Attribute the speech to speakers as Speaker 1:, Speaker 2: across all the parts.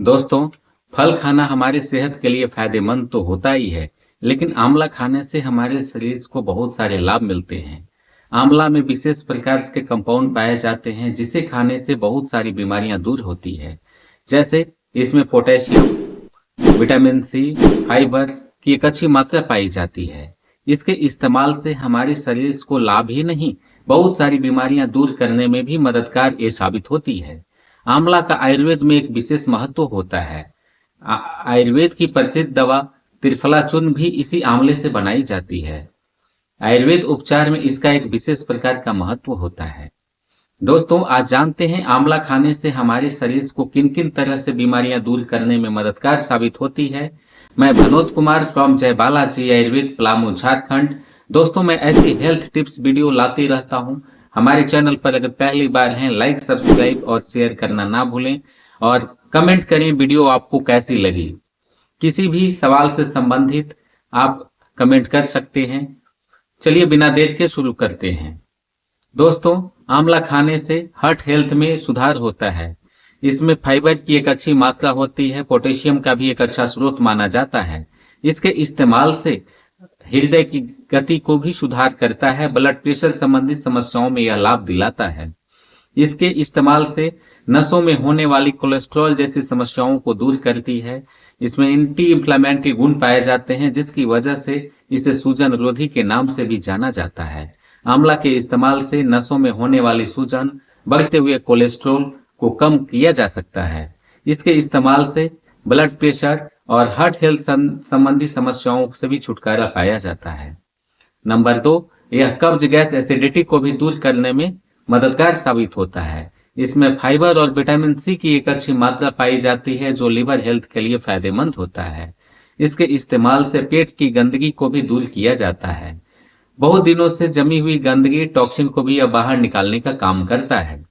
Speaker 1: दोस्तों, फल खाना हमारे सेहत के लिए फायदेमंद तो होता ही है, लेकिन आंवला खाने से हमारे शरीर को बहुत सारे लाभ मिलते हैं। आंवला में विशेष प्रकार के कंपाउंड पाए जाते हैं, जिसे खाने से बहुत सारी बीमारियां दूर होती है। जैसे इसमें पोटेशियम, विटामिन सी, फाइबर की एक अच्छी मात्रा पाई जाती है। इसके इस्तेमाल से हमारे शरीर को लाभ ही नहीं, बहुत सारी बीमारियां दूर करने में भी मददगार ये साबित होती है। आंवला का आयुर्वेद में एक विशेष महत्व होता है। आयुर्वेद की प्रसिद्ध दवा त्रिफला चूर्ण भी इसी आंवले से बनाई जाती है। आयुर्वेद उपचार में इसका एक विशेष प्रकार का महत्व होता है। दोस्तों, आज जानते हैं आंवला खाने से हमारे शरीर को किन किन तरह से बीमारियां दूर करने में मददगार साबित होती है। मैं भनोद कुमार फ्रॉम जय बालाजी आयुर्वेद पलामू झारखंड। दोस्तों, मैं ऐसी हेल्थ टिप्स वीडियो लाते रहता हूं। हमारे चैनल पर अगर पहली बार हैं, लाइक, सब्सक्राइब और शेयर करना ना भूलें और कमेंट करें वीडियो आपको कैसी लगी। किसी भी सवाल से संबंधित आप कमेंट कर सकते हैं। चलिए बिना देर के शुरू करते हैं। दोस्तों, आंवला खाने से हार्ट हेल्थ में सुधार होता है। इसमें फाइबर की एक अच्छी मात्रा होती है, पोटेशियम का भी एक अच्छा स्रोत माना जाता है। इसके इस्तेमाल से हृदय की गति को भी सुधार करता है, ब्लड प्रेशर संबंधित समस्याओं में यह लाभ दिलाता है। इसके इस्तेमाल से नसों में होने वाली कोलेस्ट्रॉल जैसी समस्याओं को दूर करती है। इसमें एंटी इंफ्लेमेटरी गुण पाए जाते हैं, जिसकी वजह से इसे सूजन रोधी के नाम से भी जाना जाता है। आंवला के इस्तेमाल से नसों में होने वाली सूजन, बढ़ते हुए कोलेस्ट्रॉल को कम किया जा सकता है। इसके इस्तेमाल से ब्लड प्रेशर और हार्ट हेल्थ संबंधी समस्याओं से भी छुटकारा पाया जाता है। नंबर 2, यह कब्ज, गैस, एसिडिटी को भी दूर करने में मददगार साबित होता है। इसमें फाइबर और विटामिन सी की एक अच्छी मात्रा पाई जाती है, जो लिवर हेल्थ के लिए फायदेमंद होता है। इसके इस्तेमाल से पेट की गंदगी को भी दूर किया जाता है। बहुत दिनों से जमी हुई गंदगी, टॉक्सिन को भी यह बाहर निकालने का काम करता है।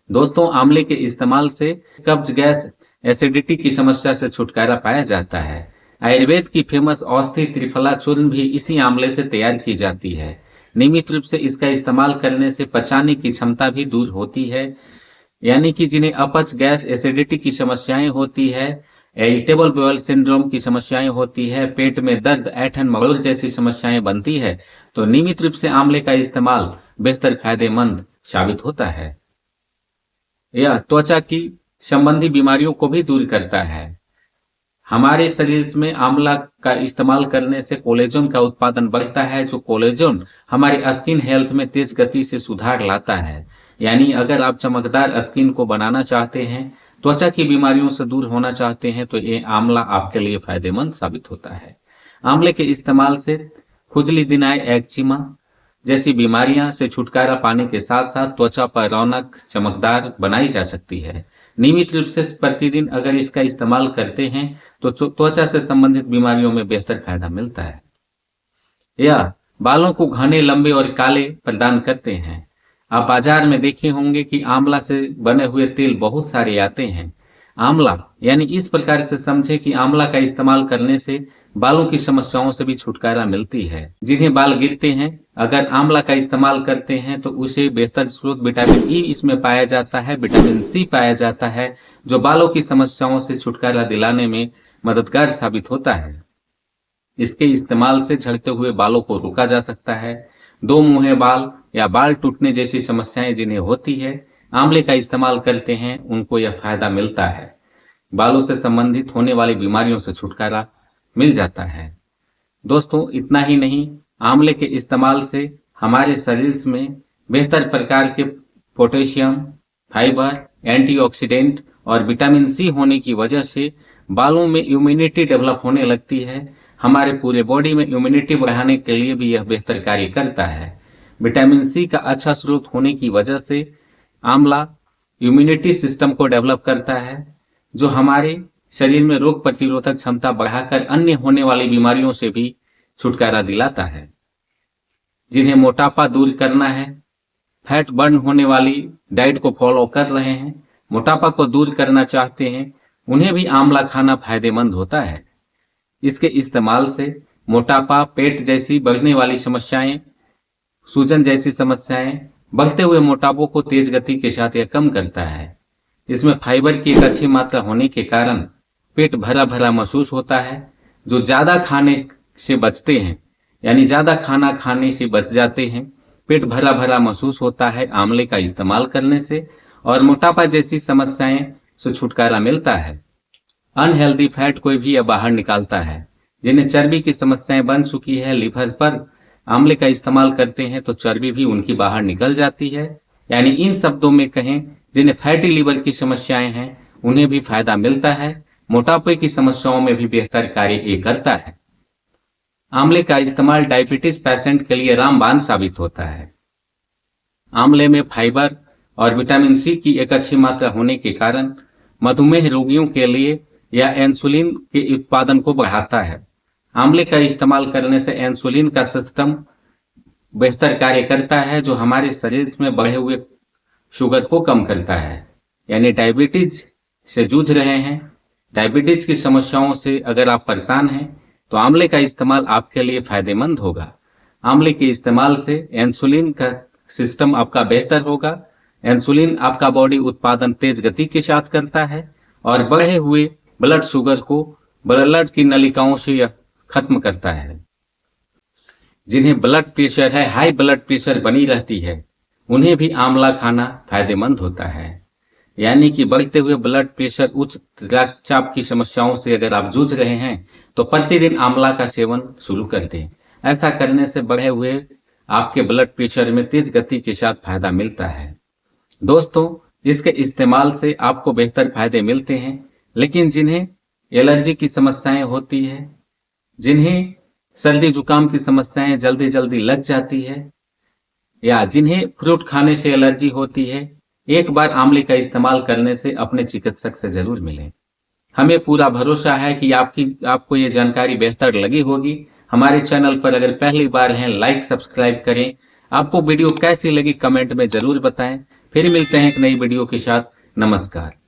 Speaker 1: दोस्तों, आंवले के इस्तेमाल से कब्ज, गैस, एसिडिटी की समस्या से छुटकारा पाया जाता है। आयुर्वेद की फेमस औषधि त्रिफला चूर्ण भी इसी आंवले से तैयार की जाती है। नियमित रूप से इसका इस्तेमाल करने से पचाने की क्षमता भी दूर होती है। यानी कि जिन्हें अपच, गैस, एसिडिटी की समस्याएं होती है, इरिटेबल बाउल सिंड्रोम की समस्याएं होती है, पेट में दर्द, ऐंठन, मगड़ जैसी समस्याएं बनती है, तो नियमित रूप से आंवले का इस्तेमाल बेहतर फायदेमंद साबित होता है। यह त्वचा की संबंधी बीमारियों को भी दूर करता है। हमारे शरीर में आंवला का इस्तेमाल करने से कोलेजन का उत्पादन बढ़ता है, जो कोलेजन हमारे स्किन हेल्थ में तेज गति से सुधार लाता है। यानी अगर आप चमकदार स्किन को बनाना चाहते हैं, त्वचा की बीमारियों से दूर होना चाहते हैं, तो ये आंवला आपके लिए फायदेमंद साबित होता है। आंवले के इस्तेमाल से खुजली, दिनाय, एक्जिमा जैसी बीमारियां से छुटकारा पाने के साथ साथ त्वचा पर रौनक, चमकदार बनाई जा सकती है। नियमित रूप से प्रतिदिन अगर इसका इस्तेमाल करते हैं, तो त्वचा से संबंधित बीमारियों में बेहतर फायदा मिलता है। यह बालों को घने, लंबे और काले प्रदान करते हैं। आप बाजार में देखे होंगे कि आंवला से बने हुए तेल बहुत सारे आते हैं। आंवला यानी इस प्रकार से समझे कि आंवला का इस्तेमाल करने से बालों की समस्याओं से भी छुटकारा मिलती है। जिन्हें बाल गिरते हैं, अगर आंवला का इस्तेमाल करते हैं तो उसे बेहतर स्रोत विटामिन ई इसमें पाया जाता है, विटामिन सी पाया जाता है, जो बालों की समस्याओं से छुटकारा दिलाने में मददगार साबित होता है। इसके इस्तेमाल से झड़ते हुए बालों को रोका जा सकता है। दो मुंहे बाल या बाल टूटने जैसी समस्याएं जिन्हें होती है, आंवले का इस्तेमाल करते हैं, उनको यह फायदा मिलता है। बालों से संबंधित होने वाली बीमारियों से छुटकारा मिल जाता है। दोस्तों, इतना ही नहीं, आंवले के इस्तेमाल से हमारे शरीर में बेहतर प्रकार के पोटेशियम, फाइबर, एंटीऑक्सीडेंट और विटामिन सी होने की वजह से बालों में इम्यूनिटी डेवलप होने लगती है। हमारे पूरे बॉडी में इम्यूनिटी बढ़ाने के लिए भी यह बेहतर कार्य करता है। विटामिन सी का अच्छा स्रोत होने की वजह से आंवला इम्यूनिटी सिस्टम को डेवलप करता है, जो हमारे शरीर में रोग प्रतिरोधक क्षमता बढ़ाकर अन्य होने वाली बीमारियों से भी छुटकारा दिलाता है। जिन्हें मोटापा दूर करना है, फैट बर्न होने वाली डाइट को फॉलो कर रहे हैं, मोटापा को दूर करना चाहते हैं, उन्हें भी आंवला खाना फायदेमंद होता है। इसके इस्तेमाल से मोटापा, पेट जैसी बढ़ने वाली समस्याएं, सूजन जैसी समस्याएं, बढ़ते हुए मोटापे को तेज गति के साथ यह कम करता है। इसमें फाइबर की एक अच्छी मात्रा होने के कारण पेट भरा भरा महसूस होता है। जो ज्यादा खाने से बचते हैं, यानी ज्यादा खाना खाने से बच जाते हैं, पेट भरा भरा महसूस होता है आंवले का इस्तेमाल करने से, और मोटापा जैसी समस्याएं से छुटकारा मिलता है। अनहेल्दी फैट कोई भी यह बाहर निकालता है। जिन्हें चर्बी की समस्याएं बन चुकी है, लीवर पर आंवले का इस्तेमाल करते हैं तो चर्बी भी उनकी बाहर निकल जाती है। यानी इन शब्दों में कहें, जिन्हें फैटी लीवर की समस्याएं हैं उन्हें भी फायदा मिलता है। मोटापे की समस्याओं में भी बेहतर कार्य ये करता है। आंवले का इस्तेमाल डायबिटीज पेशेंट के लिए रामबाण साबित होता है। आंवले में फाइबर और विटामिन सी की एक अच्छी मात्रा होने के कारण मधुमेह रोगियों के लिए यह इंसुलिन के उत्पादन को बढ़ाता है। आंवले का इस्तेमाल करने से इंसुलिन का सिस्टम बेहतर कार्य करता है, जो हमारे शरीर में बढ़े हुए शुगर को कम करता है। यानी डायबिटीज से जूझ रहे हैं, डायबिटीज की समस्याओं से अगर आप परेशान हैं तो आंवले का इस्तेमाल आपके लिए फायदेमंद होगा। आंवले के इस्तेमाल से इंसुलिन का सिस्टम आपका बेहतर होगा। इंसुलिन आपका बॉडी उत्पादन तेज गति के साथ करता है और बढ़े हुए ब्लड शुगर को ब्लड की नलिकाओं से खत्म करता है। जिन्हें ब्लड प्रेशर है, हाई ब्लड प्रेशर बनी रहती है, उन्हें भी आंवला खाना फायदेमंद होता है। यानी कि बढ़ते हुए ब्लड प्रेशर, उच्च रक्तचाप की समस्याओं से अगर आप जूझ रहे हैं तो प्रतिदिन आंवला का सेवन शुरू कर दें। ऐसा करने से बढ़े हुए आपके ब्लड प्रेशर में तेज गति के साथ फायदा मिलता है। दोस्तों, इसके इस्तेमाल से आपको बेहतर फायदे मिलते हैं, लेकिन जिन्हें एलर्जी की समस्याएं होती है, जिन्हें सर्दी जुकाम की समस्याएं जल्दी जल्दी लग जाती है, या जिन्हें फ्रूट खाने से एलर्जी होती है, एक बार आंवले का इस्तेमाल करने से अपने चिकित्सक से जरूर मिलें। हमें पूरा भरोसा है कि आपको ये जानकारी बेहतर लगी होगी। हमारे चैनल पर अगर पहली बार हैं, लाइक सब्सक्राइब करें। आपको वीडियो कैसी लगी कमेंट में जरूर बताएं। फिर मिलते हैं एक नई वीडियो के साथ। नमस्कार।